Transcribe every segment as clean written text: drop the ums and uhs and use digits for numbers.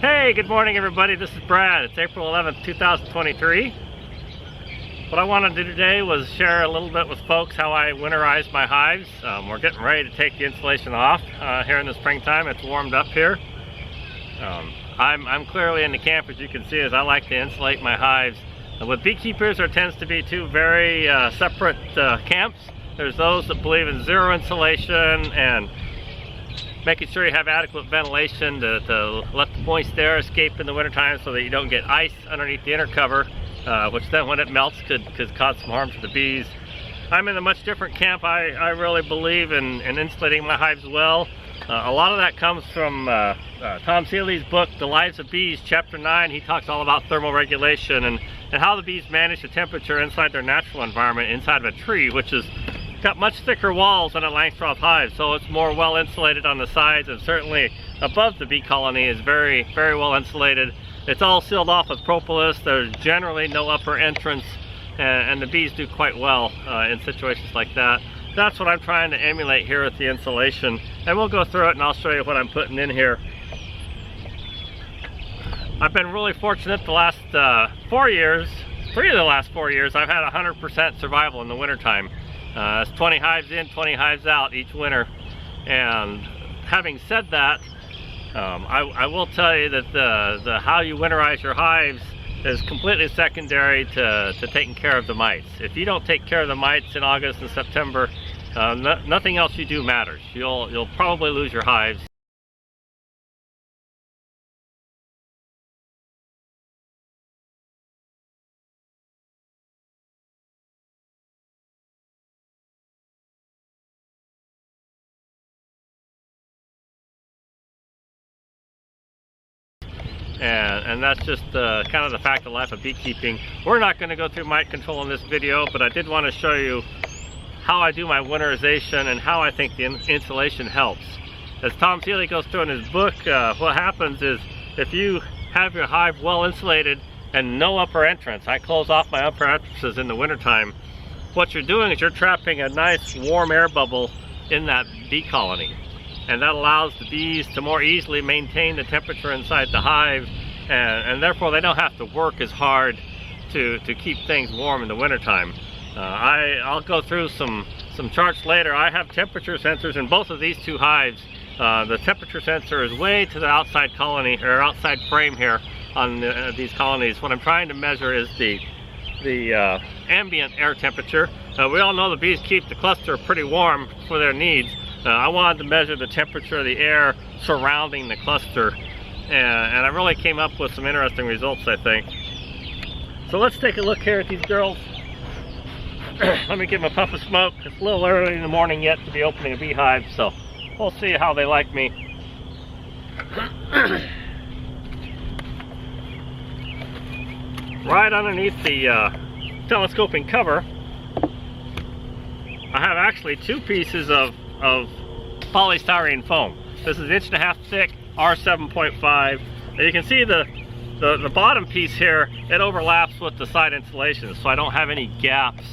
Hey, good morning everybody. This is Brad. It's April 11th, 2023. What I wanted to do today was share a little bit with folks how I winterize my hives. We're getting ready to take the insulation off here in the springtime. It's warmed up here. I'm clearly in the camp, as you can see, as I like to insulate my hives. With beekeepers, there tends to be two very separate camps. There's those that believe in zero insulation and making sure you have adequate ventilation to let the moist air escape in the wintertime so that you don't get ice underneath the inner cover, which then when it melts could cause some harm to the bees. I'm in a much different camp. I really believe in insulating my hives well. A lot of that comes from Tom Seeley's book, The Lives of Bees, Chapter 9. He talks all about thermal regulation and how the bees manage the temperature inside their natural environment, inside of a tree, which is got much thicker walls than a Langstroth hive, so it's more well insulated on the sides, and certainly above the bee colony is very well insulated. It's all sealed off with propolis. There's generally no upper entrance, and the bees do quite well in situations like that. That's what I'm trying to emulate here with the insulation, and we'll go through it and I'll show you what I'm putting in here. I've been really fortunate the last 4 years, 3 of the last 4 years, I've had 100% survival in the wintertime. It's 20 hives in, 20 hives out each winter. And having said that, I will tell you that the how you winterize your hives is completely secondary to taking care of the mites. If you don't take care of the mites in August and September, nothing else you do matters. You'll probably lose your hives. And that's just kind of the fact of life of beekeeping. We're not going to go through mite control in this video, but I did want to show you how I do my winterization and how I think the insulation helps. As Tom Seeley goes through in his book, what happens is if you have your hive well insulated and no upper entrance, I close off my upper entrances in the wintertime, what you're doing is you're trapping a nice warm air bubble in that bee colony. And that allows the bees to more easily maintain the temperature inside the hive, and therefore they don't have to work as hard to keep things warm in the wintertime. I'll go through some charts later. I have temperature sensors in both of these two hives. The temperature sensor is way to the outside colony, or outside frame here on these colonies. What I'm trying to measure is the ambient air temperature. We all know the bees keep the cluster pretty warm for their needs. I wanted to measure the temperature of the air surrounding the cluster, and I really came up with some interesting results, I think. So let's take a look here at these girls. Let me give them a puff of smoke. It's a little early in the morning yet to be opening a beehive, so we'll see how they like me. Right underneath the telescoping cover, I have actually two pieces of polystyrene foam. This is 1.5 inch thick, R7.5. You can see the bottom piece here, it overlaps with the side insulation, so I don't have any gaps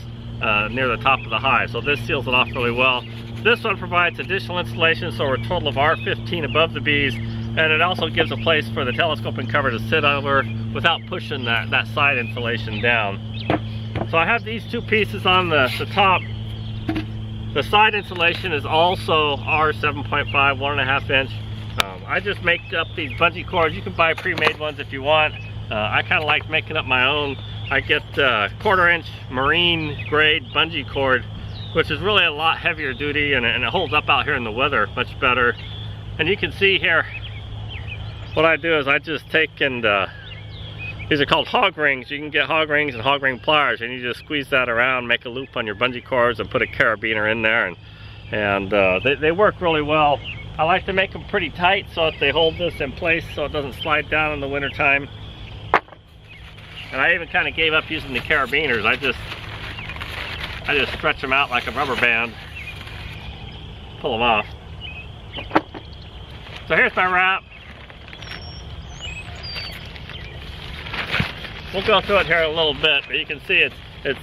near the top of the hive. So this seals it off really well. This one provides additional insulation, so we're a total of R15 above the bees, and it also gives a place for the telescoping cover to sit over without pushing that side insulation down. So I have these two pieces on the top. The side insulation is also R7.5, 1.5 inch. I just make up these bungee cords. You can buy pre-made ones if you want. I kind of like making up my own. I get 1/4 inch marine grade bungee cord, which is really a lot heavier duty, and it holds up out here in the weather much better. And you can see here, what I do is I just take and these are called hog rings. You can get hog rings and hog ring pliers, and you just squeeze that around, make a loop on your bungee cords, and put a carabiner in there, and they work really well. I like to make them pretty tight so that they hold this in place so it doesn't slide down in the wintertime. And I even kind of gave up using the carabiners. I just stretch them out like a rubber band, pull them off. So here's my wrap. We'll go through it here in a little bit, but you can see it's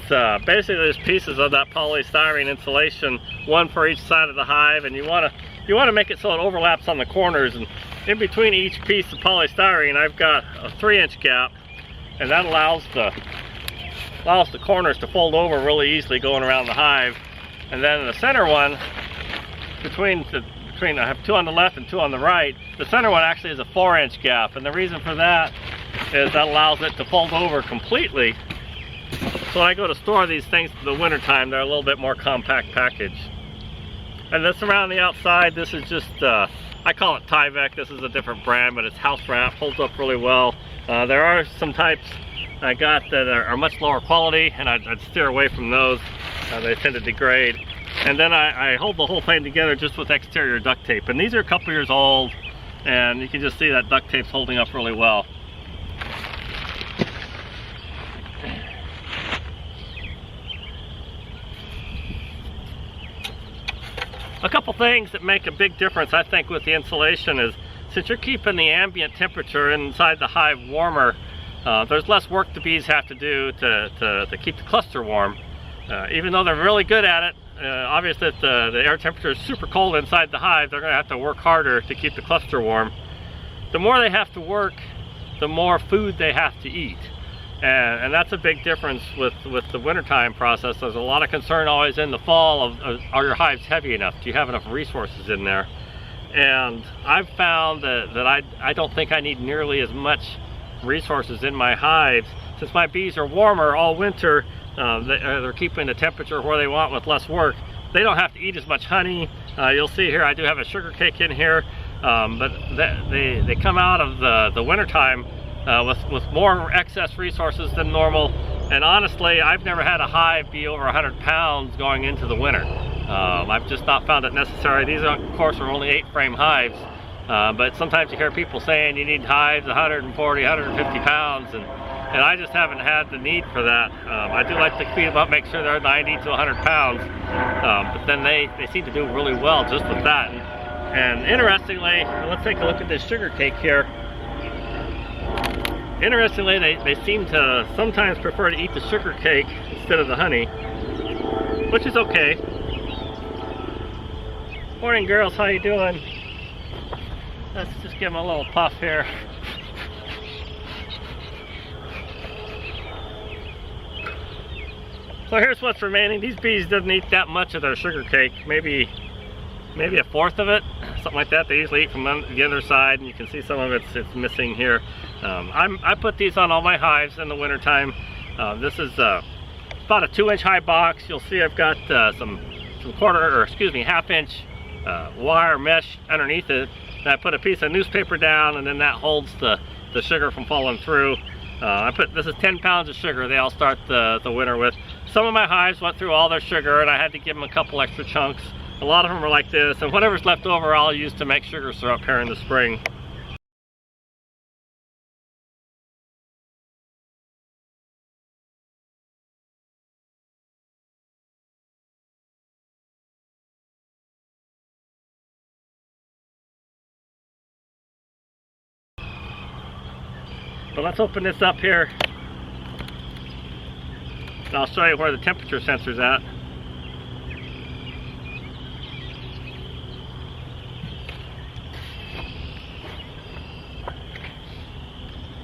basically there's pieces of that polystyrene insulation, one for each side of the hive, and you want to make it so it overlaps on the corners, and in between each piece of polystyrene, I've got a 3-inch gap, and that allows the corners to fold over really easily going around the hive. And then the center one, between I have 2 on the left and 2 on the right, the center one actually is a 4-inch gap, and the reason for that is that allows it to fold over completely. So when I go to store these things in the winter time, they're a little bit more compact package. And this around the outside, this is just I call it Tyvek. This is a different brand, but it's house wrap, holds up really well. There are some types I got that are much lower quality, and I'd steer away from those. They tend to degrade. And then I hold the whole thing together just with exterior duct tape. And these are a couple years old, and you can just see that duct tape's holding up really well. A couple things that make a big difference, I think, with the insulation is, since you're keeping the ambient temperature inside the hive warmer, there's less work the bees have to do to keep the cluster warm. Even though they're really good at it, obviously if the air temperature is super cold inside the hive, they're going to have to work harder to keep the cluster warm. The more they have to work, the more food they have to eat. And that's a big difference with the wintertime process. There's a lot of concern always in the fall of are your hives heavy enough? Do you have enough resources in there? And I've found that I don't think I need nearly as much resources in my hives. Since my bees are warmer all winter, they're keeping the temperature where they want with less work. They don't have to eat as much honey. You'll see here I do have a sugar cake in here, but they come out of the wintertime with more excess resources than normal. And honestly, I've never had a hive be over 100 pounds going into the winter. I've just not found it necessary. These, of course, are only 8-frame hives, but sometimes you hear people saying you need hives 140, 150 pounds, and I just haven't had the need for that. I do like to feed them up, make sure they're 90 to 100 pounds, but then they seem to do really well just with that. And interestingly, let's take a look at this sugar cake here. Interestingly, they seem to sometimes prefer to eat the sugar cake instead of the honey, which is okay. Morning, girls, how you doing? Let's just give them a little puff here. So here's what's remaining. These bees didn't eat that much of their sugar cake, maybe a fourth of it, something like that. They usually eat from the other side, and you can see some of it's missing here. I put these on all my hives in the wintertime. This is about a 2-inch high box. You'll see I've got some half-inch wire mesh underneath it, and I put a piece of newspaper down, and then that holds the sugar from falling through. This is 10 pounds of sugar they all start the winter with. Some of my hives went through all their sugar, and I had to give them a couple extra chunks. A lot of them are like this, and whatever's left over I'll use to make sugar syrup here in the spring. So let's open this up here. And I'll show you where the temperature sensor's at.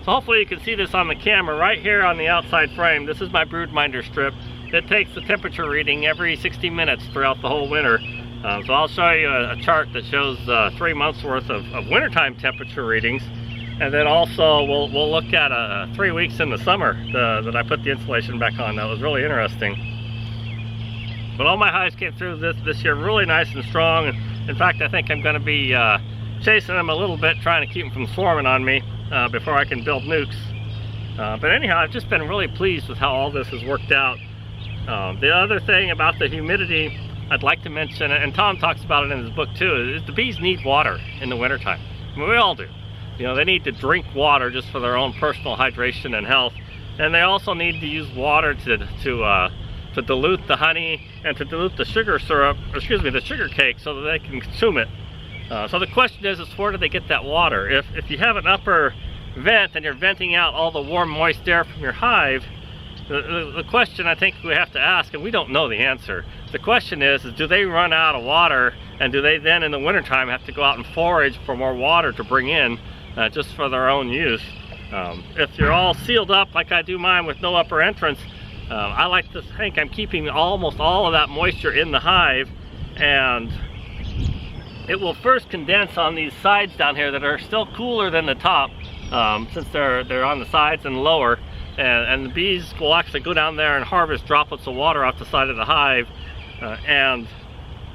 So hopefully you can see this on the camera right here on the outside frame. This is my broodminder strip. It takes the temperature reading every 60 minutes throughout the whole winter. So I'll show you a chart that shows 3 months worth of wintertime temperature readings. And then also we'll look at 3 weeks in the summer that I put the insulation back on. That was really interesting. But all my hives came through this year really nice and strong. And in fact, I think I'm going to be chasing them a little bit, trying to keep them from swarming on me before I can build nukes. But anyhow, I've just been really pleased with how all this has worked out. The other thing about the humidity I'd like to mention, and Tom talks about it in his book too, is the bees need water in the wintertime. I mean, we all do. You know, they need to drink water just for their own personal hydration and health. And they also need to use water to dilute the honey and to dilute the sugar syrup, or excuse me, the sugar cake, so that they can consume it. So the question is where do they get that water? If you have an upper vent and you're venting out all the warm, moist air from your hive, the question I think we have to ask, and we don't know the answer. The question is do they run out of water, and do they then in the wintertime have to go out and forage for more water to bring in just for their own use? If you're all sealed up like I do mine with no upper entrance, I like to think I'm keeping almost all of that moisture in the hive, and it will first condense on these sides down here that are still cooler than the top, since they're on the sides and lower, and the bees will actually go down there and harvest droplets of water off the side of the hive and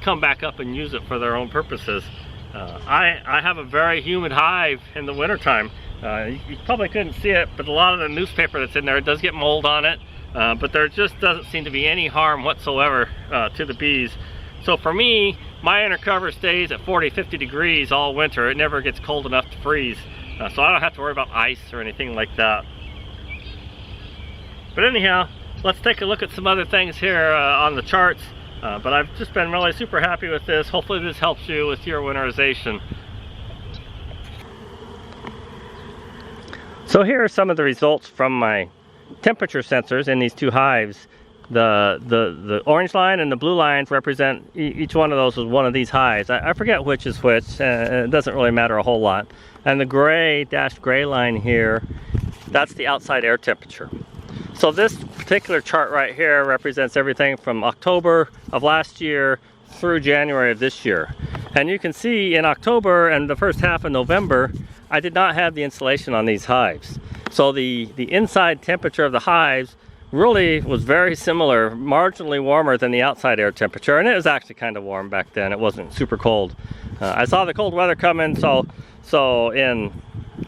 come back up and use it for their own purposes. I have a very humid hive in the wintertime. You probably couldn't see it, but a lot of the newspaper that's in there, it does get mold on it, but there just doesn't seem to be any harm whatsoever to the bees. So for me, my inner cover stays at 40-50 degrees all winter. It never gets cold enough to freeze, so I don't have to worry about ice or anything like that. But anyhow, let's take a look at some other things here on the charts. But I've just been really super happy with this. Hopefully this helps you with your winterization. So here are some of the results from my temperature sensors in these two hives. The orange line and the blue lines represent each one of those is one of these hives. I forget which is which, it doesn't really matter a whole lot. And the gray, dashed gray line here, that's the outside air temperature. So this particular chart right here represents everything from October of last year through January of this year. And you can see in October and the first half of November, I did not have the insulation on these hives. So the inside temperature of the hives really was very similar, marginally warmer than the outside air temperature. And it was actually kind of warm back then. It wasn't super cold. I saw the cold weather coming, so in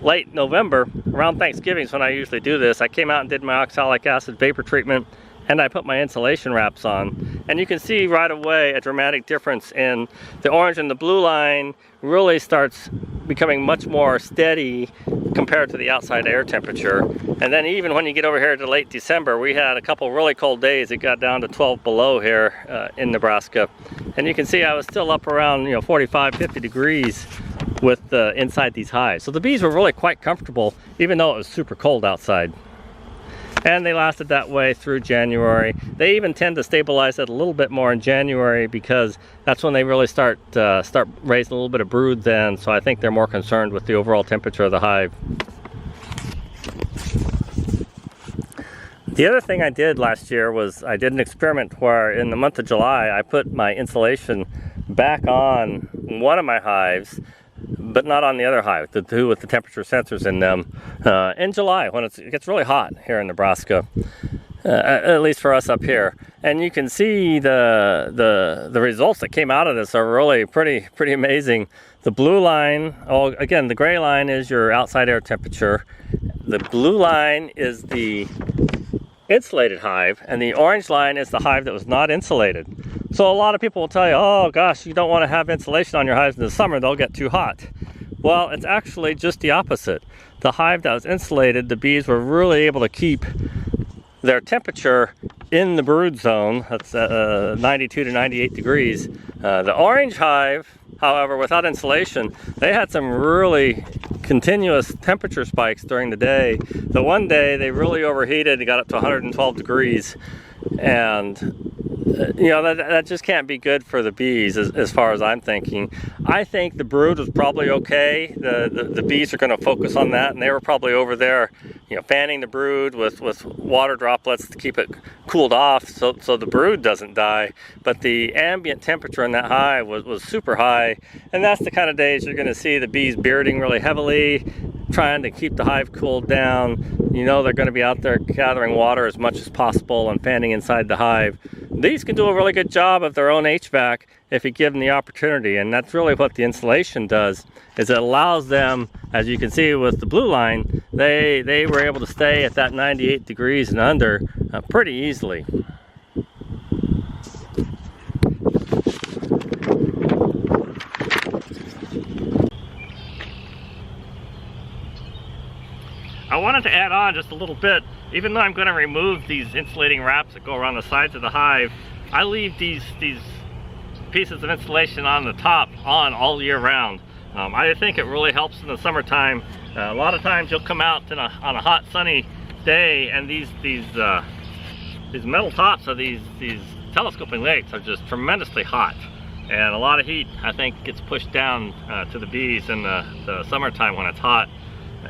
late November, around Thanksgiving is when I usually do this. I came out and did my oxalic acid vapor treatment, and I put my insulation wraps on. And you can see right away a dramatic difference in the orange and the blue line really starts becoming much more steady compared to the outside air temperature. And then even when you get over here to late December, we had a couple really cold days. It got down to 12 below here in Nebraska. And you can see I was still up around 45-50 degrees with inside these hives. So the bees were really quite comfortable even though it was super cold outside. And they lasted that way through January. They even tend to stabilize it a little bit more in January because that's when they really start raising a little bit of brood then. So I think they're more concerned with the overall temperature of the hive. The other thing I did last year was I did an experiment where in the month of July I put my insulation back on one of my hives, but not on the other hive, the two with the temperature sensors in them, in July when it gets really hot here in Nebraska, at least for us up here. And you can see the results that came out of this are really pretty amazing. The blue line, again, the gray line is your outside air temperature. The blue line is the insulated hive, and the orange line is the hive that was not insulated. So a lot of people will tell you, oh gosh, you don't want to have insulation on your hives in the summer, they'll get too hot. Well, it's actually just the opposite. The hive that was insulated, the bees were really able to keep their temperature in the brood zone. That's 92 to 98 degrees. The orange hive, however, without insulation, they had some really continuous temperature spikes during the day. The one day they really overheated and got up to 112 degrees. And that just can't be good for the bees as far as I'm thinking. I think the brood was probably okay. The bees are going to focus on that, and they were probably over there fanning the brood with water droplets to keep it cooled off so the brood doesn't die. But the ambient temperature in that hive was super high, and that's the kind of days you're going to see the bees bearding really heavily, trying to keep the hive cooled down. They're going to be out there gathering water as much as possible and fanning inside the hive. These can do a really good job of their own HVAC if you give them the opportunity, and that's really what the insulation does, is it allows them, as you can see with the blue line, they were able to stay at that 98 degrees and under pretty easily. I wanted to add on just a little bit. Even though I'm going to remove these insulating wraps that go around the sides of the hive, I leave these pieces of insulation on the top on all year round. I think it really helps in the summertime. A lot of times you'll come out on a hot sunny day and these metal tops of these telescoping lakes are just tremendously hot, and a lot of heat, I think, gets pushed down to the bees in the summertime when it's hot.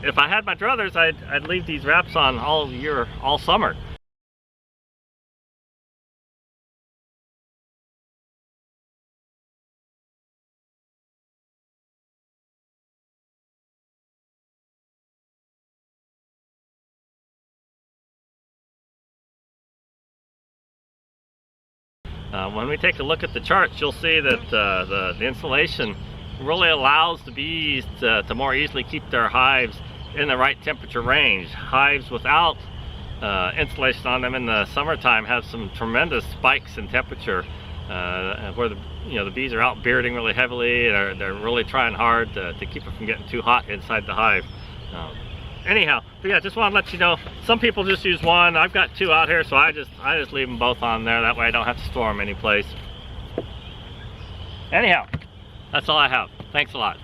If I had my druthers, I'd leave these wraps on all year, all summer. When we take a look at the charts, you'll see that the insulation really allows the bees to more easily keep their hives in the right temperature range. Hives without insulation on them in the summertime have some tremendous spikes in temperature, where the bees are out bearding really heavily. They're really trying hard to keep it from getting too hot inside the hive. Anyhow, but yeah, just want to let you know, some people just use one. I've got two out here, so I just leave them both on there. That way I don't have to store them anyplace. Anyhow, that's all I have. Thanks a lot.